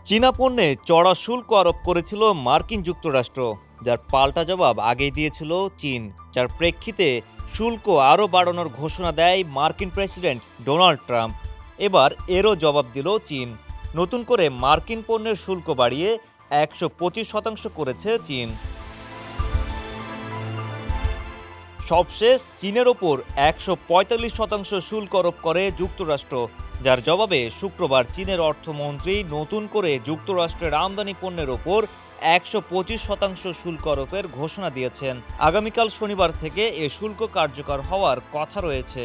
চীনা পণ্যে চড়া শুল্ক আরোপ করেছিল মার্কিন যুক্তরাষ্ট্র, যার পাল্টা জবাব আগেই দিয়েছিল চীন। যার প্রেক্ষিতে শুল্ক আরও বাড়ানোর ঘোষণা দেয় মার্কিন প্রেসিডেন্ট ডোনাল্ড ট্রাম্প। এবার এরও জবাব দিল চীন। নতুন করে মার্কিন পণ্যের শুল্ক বাড়িয়ে 125% করেছে চীন। সবশেষ চীনের ওপর 145% শুল্ক আরোপ করে যুক্তরাষ্ট্র, যার জবাবে শুক্রবার চীনের অর্থমন্ত্রী নতুন করে যুক্তরাষ্ট্রের আমদানি পণ্যের ওপর 125% শুল্ক আরোপের ঘোষণা দিয়েছেন। আগামীকাল শনিবার থেকে এ শুল্ক কার্যকর হওয়ার কথা রয়েছে।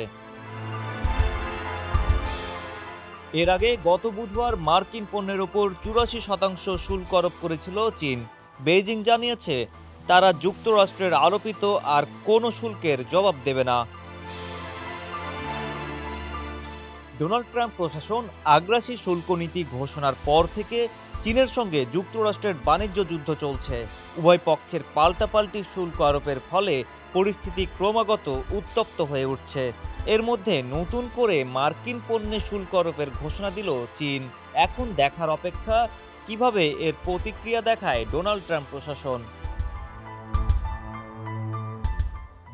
এর আগে গত বুধবার মার্কিন পণ্যের ওপর 84% শুল্ক আরোপ করেছিল চীন। বেইজিং জানিয়েছে তারা যুক্তরাষ্ট্রের আরোপিত আর কোনো শুল্কের জবাব দেবে না। ডোনাল্ড ট্রাম্প প্রশাসন আগ্রাসী শুল্ক নীতি ঘোষণার পর থেকে চীনের সঙ্গে যুক্তরাষ্ট্রের বাণিজ্য যুদ্ধ চলছে। উভয় পক্ষের পাল্টাপাল্টি শুল্ক আরোপের ফলে পরিস্থিতি ক্রমাগত উত্তপ্ত হয়ে উঠছে। এর মধ্যে নতুন করে মার্কিন পণ্যে শুল্ক আরোপের ঘোষণা দিল চীন। এখন দেখার অপেক্ষা কিভাবে এর প্রতিক্রিয়া দেখায় ডোনাল্ড ট্রাম্প প্রশাসন।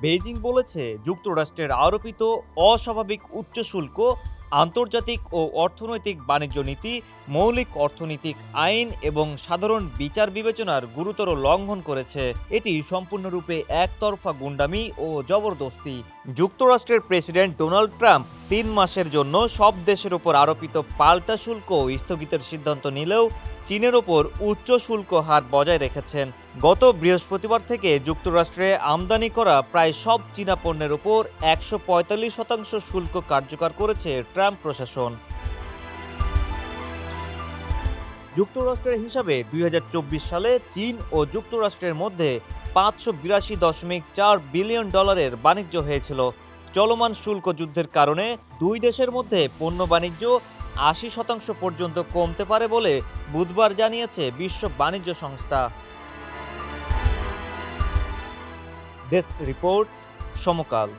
বেইজিং বলেছে যুক্তরাষ্ট্রের আরোপিত অস্বাভাবিক উচ্চ শুল্ক আন্তর্জাতিক ও অর্থনৈতিক বাণিজ্য নীতি, মৌলিক অর্থনৈতিক আইন এবং সাধারণ বিচার বিবেচনার গুরুতর লঙ্ঘন করেছে। এটি সম্পূর্ণরূপে একতরফা গুন্ডামি ও জবরদস্তি। যুক্তরাষ্ট্রের প্রেসিডেন্ট ডোনাল্ড ট্রাম্প 3 মাসের জন্য সব দেশের ওপর আরোপিত পাল্টা শুল্ক স্থগিতের সিদ্ধান্ত নিলেও চীনের ওপর উচ্চ শুল্ক হার বজায় রেখেছেন। গত বৃহস্পতিবার থেকে যুক্তরাষ্ট্রে আমদানি করা প্রায় সব চীনা পণ্যের ওপর 145% শুল্ক কার্যকর করেছে ট্রাম্প প্রশাসন। যুক্তরাষ্ট্রের হিসাবে 2024 সালে চীন ও যুক্তরাষ্ট্রের মধ্যে $582.4 বিলিয়ন বাণিজ্য হয়েছিল। চলমান শুল্ক যুদ্ধের কারণে দুই দেশের মধ্যে পণ্য বাণিজ্য 80% পর্যন্ত কমতে পারে বলে বুধবার জানিয়েছে বিশ্ব বাণিজ্য সংস্থা। ডেস্ক রিপোর্ট, সমকাল।